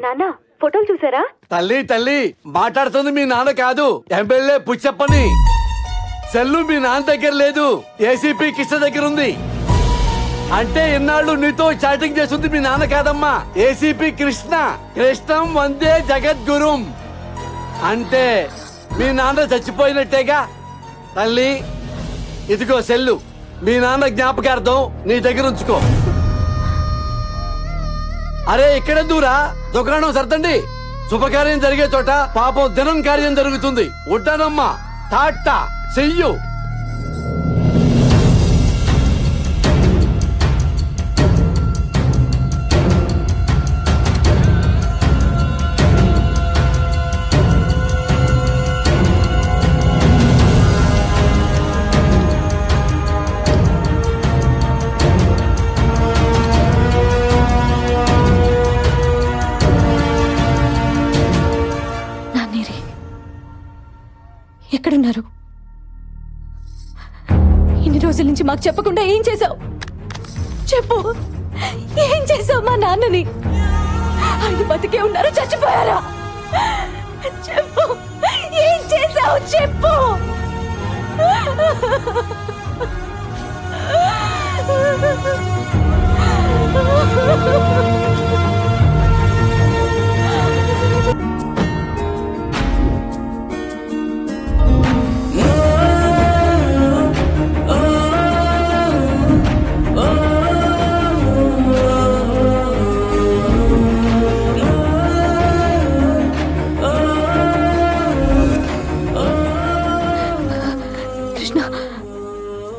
నాన్న ఫోటోలు చూసారా? తల్లి తల్లి మాట్లాడుతుంది మీ నాన్న కాదు, ఎమ్మెల్యే పుచ్చప్పని. సెల్లు మీ నాన్న దగ్గర లేదు, ఏసీపీ కృష్ణ దగ్గర ఉంది. అంటే ఇన్నాళ్ళు నీతో చాటింగ్ చేస్తుంది మీ నాన్న కాదమ్మా, ఏసీపీ కృష్ణ. కృష్ణం వందే జగద్గురుం. అంటే మీ నాన్న చచ్చిపోయినట్టేగా. తల్లి ఇదిగో సెల్లు, మీ నాన్న జ్ఞాపకార్థం నీ దగ్గర ఉంచుకో. అరే ఇక్కడే దూరా, దుకాణం సర్దండి. శుభకార్యం జరిగే చోట పాపం దినం కార్యం జరుగుతుంది. ఉంటానమ్మా, టాటా, చెయ్యు. ఎక్కడున్నారు? ఇన్ని రోజుల నుంచి మాకు చెప్పకుండా ఏం చేశావు? చెప్పు, ఏం చేశావు మా నాన్నని? ఆయన బతికే ఉన్నారా, చచ్చిపోయారా? చెప్పు, ఏం చేశావు చెప్పు.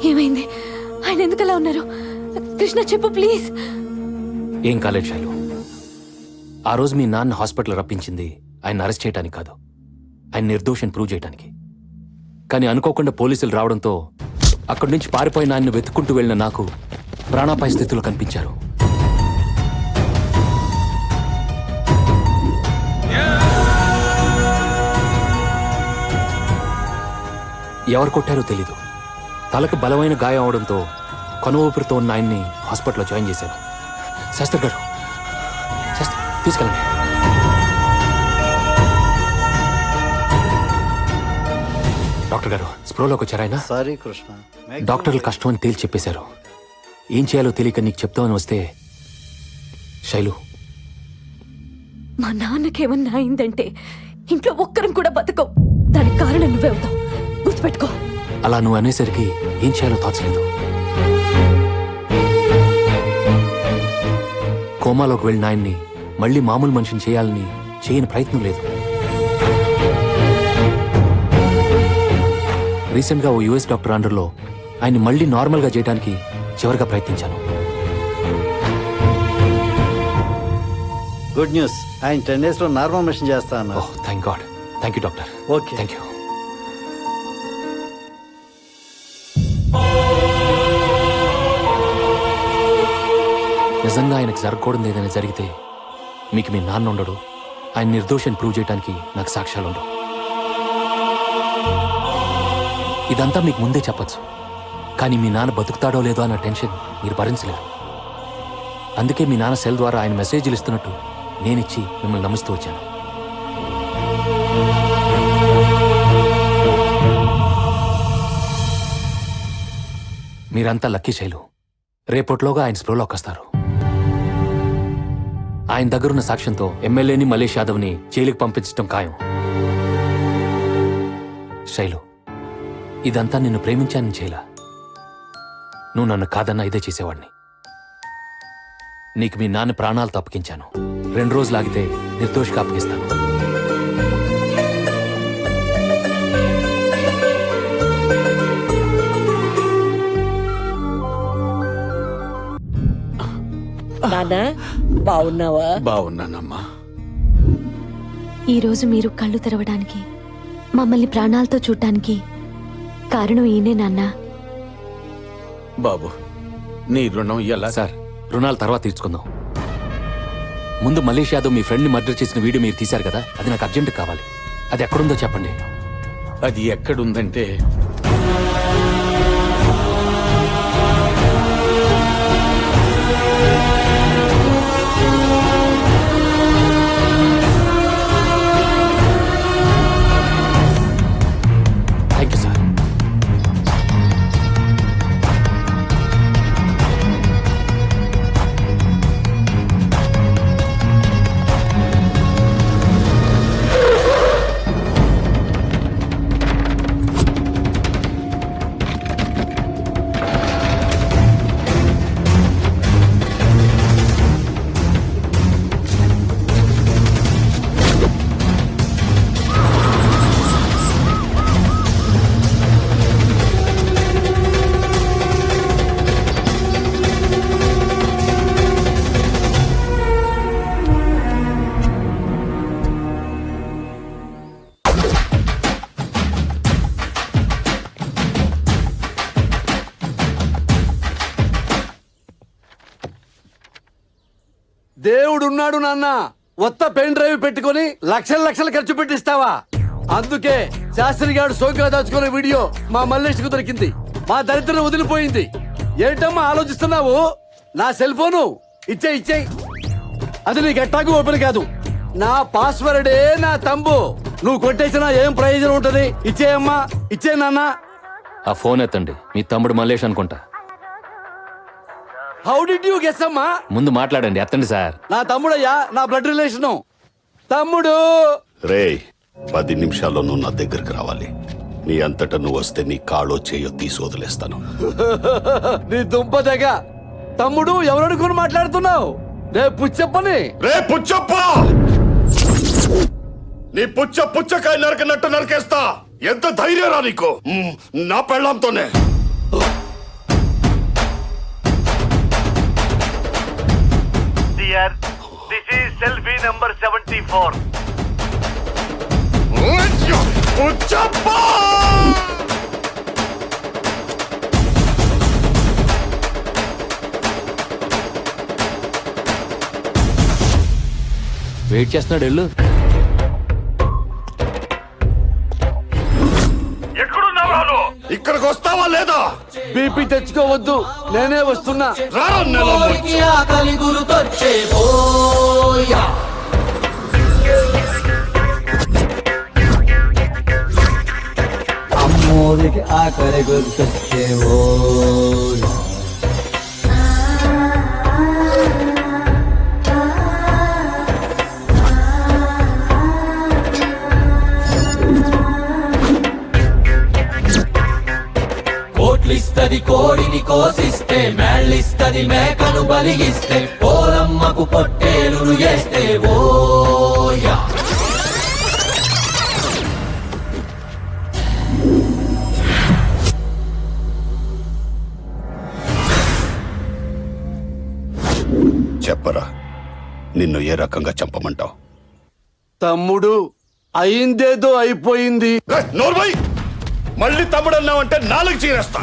ఏమైంది? ఆయన ఎందుకలా ఉన్నారు? కృష్ణ చెప్పు ప్లీజ్. ఏం కాలేదు శైలు. ఆ రోజు మీ నాన్న హాస్పిటల్ రప్పించింది ఆయన అరెస్ట్ చేయడానికి కాదు, ఆయన నిర్దోషం ప్రూవ్ చేయడానికి. కానీ అనుకోకుండా పోలీసులు రావడంతో అక్కడి నుంచి పారిపోయిన ఆయన్ని వెతుక్కుంటూ వెళ్ళిన నాకు ప్రాణాపాయ స్థితిలో కనిపించారు. ఎవరు కొట్టారో తెలీదు. తలకు బలమైన గాయం అవడంతో కొన ఊపిరితో ఉన్న ఆయన్ని హాస్పిటల్లో జాయిన్ చేశాను. శాస్త్రి గారు, తీసుకెళ్ళండి. డాక్టర్ గారు స్ప్రోలోకి వచ్చారాయన? సారీ కృష్ణ, డాక్టర్లు కష్టం అని తేల్చి చెప్పేశారు. ఏం చేయాలో తెలియక నీకు చెప్తామని వస్తే. శైలు, మా నాన్నకేమన్నా అయిందంటే ఇంట్లో ఒక్కరం కూడా బతకవు. దానికి కారణం నువ్వే అవుతావు, గుర్తుపెట్టుకో. అలా నువ్వు అనేసరికి ఏం చేయాలో తోచలేదు. కోమాలోకి వెళ్ళిన ఆయన్ని మళ్ళీ మామూలు మనిషిని చేయాలని చేయని ప్రయత్నం లేదు. రీసెంట్గా ఓ యుఎస్ డాక్టర్ అండర్లో ఆయన్ని మళ్ళీ నార్మల్గా చేయడానికి చివరిగా ప్రయత్నించాను. గుడ్ న్యూస్, ఆయన 10 days లో నార్మల్ మిషన్ చేస్తా అన్నారు. Oh thank God. Thank you doctor. Okay, thank you. నిజంగా ఆయనకు జరగకూడదు ఏదైనా జరిగితే మీకు మీ నాన్న ఉండడు, ఆయన నిర్దోషాన్ని ప్రూవ్ చేయడానికి నాకు సాక్ష్యాలు ఉండవు. ఇదంతా మీకు ముందే చెప్పచ్చు, కానీ మీ నాన్న బతుకుతాడో లేదో అన్న టెన్షన్ మీరు భరించలేరు. అందుకే మీ నాన్న సెల్ ద్వారా ఆయన మెసేజ్లు ఇస్తున్నట్టు నేనిచ్చి మిమ్మల్ని నమ్మిస్తూ వచ్చాను. మీరంతా లక్కీ శైలు. రేపట్లోగా ఆయన స్ప్రోలోకి వస్తారు. ఆయన దగ్గరున్న సాక్ష్యంతో ఎమ్మెల్యేని మలేష్ యాదవ్ని జైలుకి పంపించడం ఖాయం. శైలు, ఇదంతా నిన్ను ప్రేమించానని చేయలా, నువ్వు నన్ను కాదన్నా ఇదే చేసేవాడిని. నీకు మీ నాన్న ప్రాణాలతో అప్పగించాను. 2 రోజులు ఆగితే నిర్దోషిగా అప్పగిస్తాను. నానా బాగున్నావా? బాగున్నానమ్మా. ఈరోజు మీరు కళ్ళు తెరవడానికి, మమ్మల్ని ప్రాణాలతో చూడటానికి కారణం ఈయనే నాన్న. బాబు, నీ రుణం ఎలా? సార్, రుణాలు తర్వాత తీర్చుకుందాం. ముందు మలేష్ యాదవ్ మీ ఫ్రెండ్ని మర్డర్ చేసిన వీడియో మీరు తీశారు కదా, అది నాకు అర్జెంట్ కావాలి. అది ఎక్కడుందో చెప్పండి. అది ఎక్కడుందంటే తమ్ముడున్నాడు నాన్న. కొత్త పెన్ డ్రైవ్ పెట్టుకొని లక్షలు ఖర్చు పెట్టిస్తావా? అందుకే శాస్త్రి గారు సోగ్గా దాచుకునే వీడియో మా మల్లేష్కు దొరికింది. మా దరిద్రం వదిలిపోయింది. ఏంటమ్మా ఆలోచిస్తున్నావు? నా సెల్ ఫోను ఇచ్చే. అది నీకు ఎట్టాకు ఓపెన్ కాదు. నా పాస్వర్డే నా తంబు. నువ్వు కొట్టేసినా ఏం ప్రయోజనం ఉంటది? ఇచ్చేయమ్మా, ఇచ్చే నాన్న. ఆ ఫోన్ ఎత్తండి. మీ తమ్ముడు మల్లేష్ అనుకుంటా. హౌ డిడ్ యూ గెస్ అమ్మా? ముందు మాట్లాడండి, ఎత్తండి సార్. నా తమ్ముడయ్యా, నా బ్లడ్ రిలేషను. తమ్ముడు రే 10 నిమిషాల్లో నువ్వు నా దగ్గరికి రావాలి. నీ అంతటా నువ్వు వస్తే నీ కాళ్ళో చేయో తీసి వదిలేస్తాను. నీ దుంప దగ్గ. తమ్ముడు ఎవరనుకుని మాట్లాడుతున్నావు? రే పుచ్చప్పని. రే పుచ్చప్ప, నీ పుచ్చకాయ నరకనట్టు నరికేస్తా. ఎంత ధైర్యరా నీకు? నా పెళ్ళంతోనే. Dear, this is selfie number 74. పుచ్చప్ప! వెయిట్ చేస్తున్నాడు, వెళ్ళు. ఎక్కడున్నావురా నువ్వు? ఇక్కడికి వస్తావా లేదా? బీపీ తెచ్చుకోవద్దు, నేనే వస్తున్నా. రారా నెల అమ్మోరికి ఆకలి గుర్తొచ్చేవో. కోట్లిస్తది కోడిని కోసిస్తే, మేళ్ళిస్తది మేకను బలిగిస్తే, పోలమ్మకు పొట్టేలును చేస్తే ఓయా. చెప్పరా, నిన్ను ఏ రకంగా చంపమంటావు? తమ్ముడు అయిందేదో అయిపోయింది. నోర్మై, మళ్ళీ తమ్ముడు అన్నావంటే నాలుగు చీరేస్తా.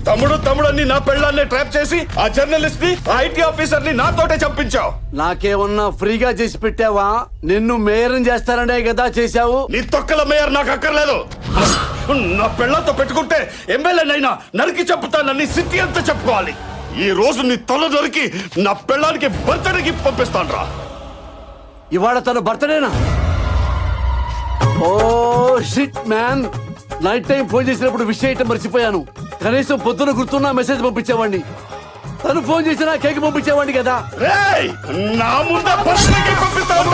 తమ్ముడు అని నా పెళ్ళాన్ని ట్రాప్ చేసి ఆ జర్నలిస్ట్ ని, ఆ ఐటీ ఆఫీసర్ ని నాతోటే చంపించావు. నాకేమన్నా ఫ్రీగా చేసి పెట్టావా? నిన్ను మేయరం చేస్తారనే కదా చేశావు. నీ తొక్కల మేయర్ నాకు అక్కర్లేదు. నా పెళ్ళంతో పెట్టుకుంటే ఎమ్మెల్యేనైనా నరికి చంపుతానని సిటీ అంతా చెప్పుకోవాలి. ఈ రోజు నీ తల దొరికి నా పెళ్ళానికి బర్త్డేకి పంపిస్తాను రా. ఇవాళ తన బర్త్డేనా? Oh shit man. Night time phone చేసినప్పుడు విష్ చేయటం మర్చిపోయాను. కనీసం పొద్దున గుర్తున్నా మెసేజ్ పంపించేవాడిని. తను ఫోన్ చేసినా కేక్ పంపించేవాడిని కదా. రేయ్, నా ముందే బర్త్డేకి పంపిస్తాను.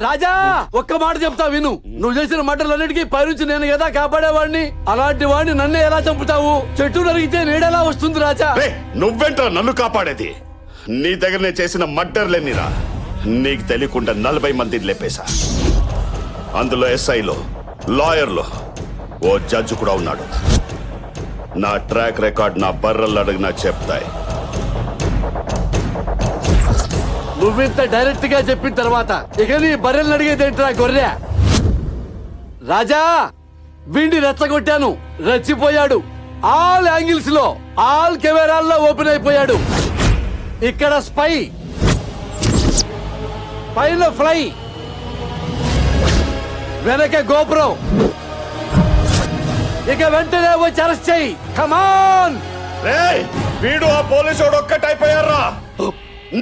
రాజా, ఒక్క మాట చెప్తా విను. నువ్వు చేసిన మాటలన్నిటికీ పైనుంచి నేను కదా కాపాడేవాడిని. అలాంటి వాడిని నన్నే ఎలా చంపుతావు? చెట్టు నరిగితే నీడెలా వస్తుంది రాజా? రేయ్, నువ్వేంట్రా నన్ను కాపాడేది? నీ దగ్గర నేను చేసిన మర్డర్లేనిరా. నీకు తెలియకుండా 40 మందిని లేపేశా. అందులో ఎస్ఐలో, లాయర్లో, ఓ జడ్జి కూడా ఉన్నాడు. నా ట్రాక్ రికార్డ్ నా బర్రలు అడిగినా చెప్తాయి. నువ్వింత డైరెక్ట్ గా చెప్పిన తర్వాత ఇక నీ బర్రెల్ని అడిగేదేంట్రా గొర్రె? రాజా, వీడిని రెచ్చగొట్టాను, రెచ్చిపోయాడు. ఆల్ యాంగిల్స్ లో, ఆల్ కెమెరాల్లో ఓపెన్ అయిపోయాడు. ఇక్కడ స్పై, పైన ఫ్లై, వెనక గోపురం. ఇక వెంటనే వచ్చి అరెస్ట్ చెయ్యి. కమాన్. రేయ్, వీడు ఆ పోలీసు ఒక్కటైపోయారా?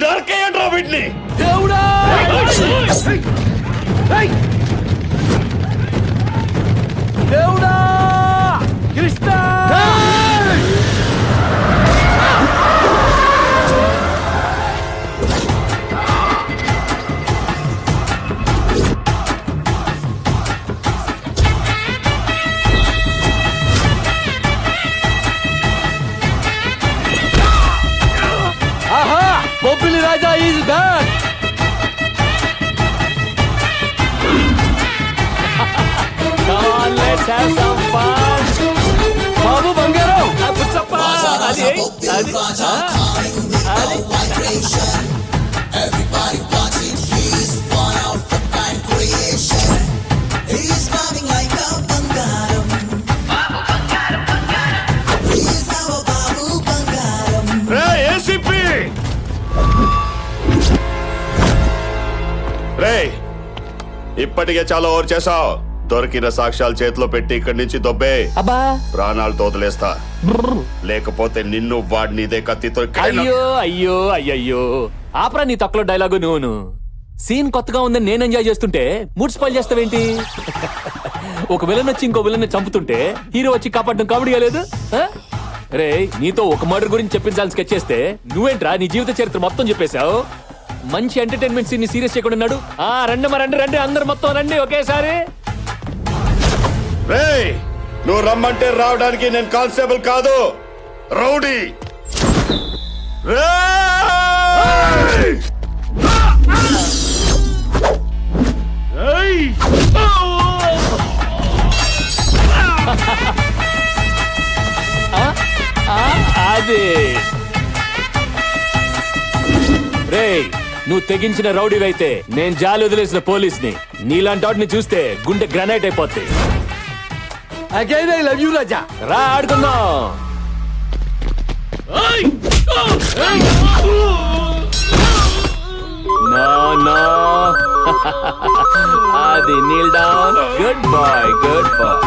నరికేయండి రా వీడిని. దేవుడా! దేవుడా! కృష్ణ! ఆహా! బొబ్బిలి రాజా ఈజ్ బ్యాక్. బాబు బంగారం. రేయ్, ఏసీపీ రేయ్ ఇప్పటికే చాలా ఓవర్ చేసావు. దొరికిన సాక్ష్యాలు చేతిలో పెట్టి ఇక్కడి నుంచి దొబ్బే. అబ్బా ప్రాణాలతో వదిలేస్తా. లేకపోతే నిన్ను వాడిని ఇదే కత్తితో ఇక్కడే అయ్యో అయ్యో అయ్యయ్యో ఆపరా నీ తక్కువ డైలాగు నువ్వును. సీన్ కొత్తగా ఉందని నేను ఎంజాయ్ చేస్తుంటే మూడ్ స్పాయిల్ చేస్తావేంటి? ఒక విలన్ వచ్చి ఇంకో విలన్ చంపుతుంటే హీరో వచ్చి కాపాడడం కామెడీగా లేదు? రే నీతో ఒక మర్డర్ గురించి చెప్పించాలని స్కెచ్ చేస్తే నువ్వేంట్రా నీ జీవిత చరిత్ర మొత్తం చెప్పేశావు. మంచి ఎంటర్టైన్మెంట్ సీన్ ని సీరియస్ చేయకుండా ఉన్నాడు. రండి రండి రండి అందరు మొత్తం రండి ఒకేసారి. రేయ్ నువ్వు రమ్మంటే రావడానికి నేను కానిస్టేబుల్ కాదు, రౌడీ. రేయ్! అదే రేయ్ నువ్వు తెగించిన రౌడీవైతే నేను జాలి వదిలేసిన పోలీస్ని. నీలాంటి వాటిని చూస్తే గుండె గ్రానైట్ అయిపోతాయి. Again I love you Raja. రా ఆడుకుందాం. నో నో అది kneel down. Good boy good boy.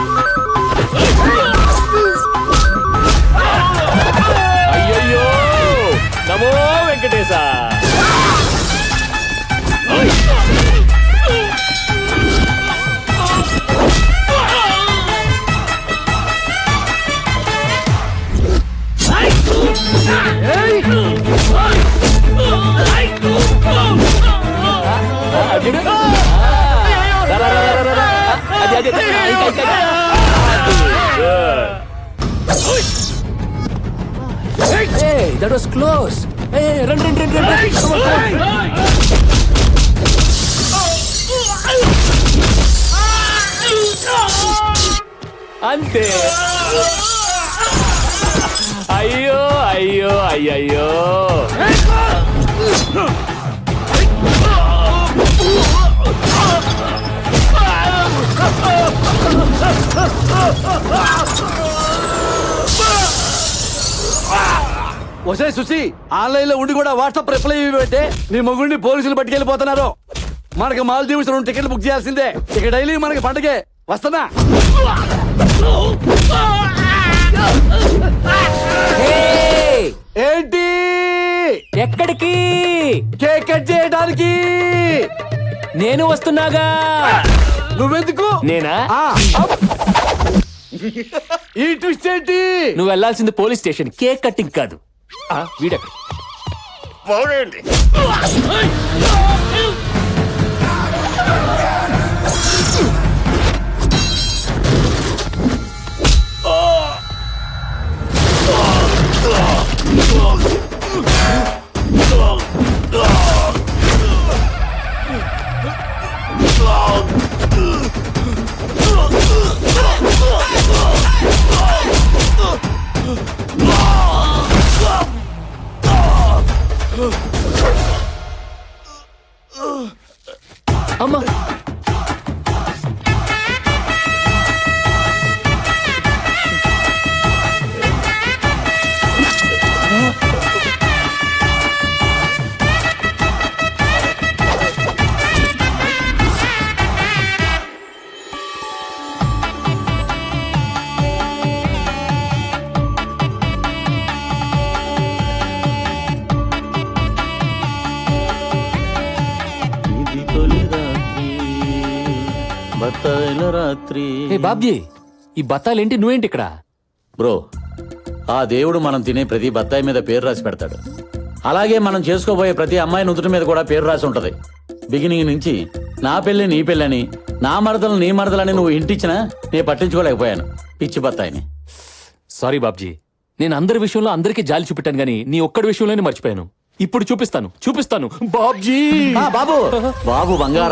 అయ్యయ్యో నమో Venkatesha. Hey, that was close. Hey, run, run, run, run, run. Come on, come on. అంతే. అయ్యో అయ్యో అయ్యయ్యో. ఒసే సుసి ఆన్లైన్ లో ఉండి కూడా వాట్సాప్ రిప్లై పెట్టే నీ మొగుడిని పోలీసులు పట్టుకెళ్ళిపోతున్నారు. మనకి మాల్దీవ్స్ 2 టికెట్లు బుక్ చేయాల్సిందే. ఇక డైలీ మనకి పండగే. వస్తున్నా. ఏంటి ఎక్కడికి? కేక్ కట్ చేయడానికి. నేను వస్తున్నాగా. నువ్వెందుకు? నేనా? ఈ ట్విస్ట్ ఏంటి? నువ్వు వెళ్లాల్సింది పోలీస్ స్టేషన్, కేక్ కట్టింగ్ కాదు. వీడెక్కడ? పోగండి. అమ్మా రాత్రి బాబ్జీ ఈ బత్తాలేంటి నువ్వేంటి ఇక్కడ? బ్రో ఆ దేవుడు మనం తినే ప్రతి బత్తాయి మీద పేరు రాసి పెడతాడు. అలాగే మనం చేసుకోబోయే ప్రతి అమ్మాయి నుదుటి మీద కూడా పేరు రాసి ఉంటది. బిగినింగ్ నుంచి నా పెళ్ళి నీ పెళ్ళని, నా మరదలు నీ మరదలని నువ్వు ఇంటిచ్చినా నేను పట్టించుకోలేకపోయాను పిచ్చి బత్తాయిని. సారీ బాబ్జీ, నేను అందరి విషయంలో అందరికీ జాలి చూపెట్టాను గానీ నీ ఒక్కడి విషయంలోనే మర్చిపోయాను. ఇప్పుడు చూపిస్తాను బాబ్జీ. బాబు బాబు బంగారం.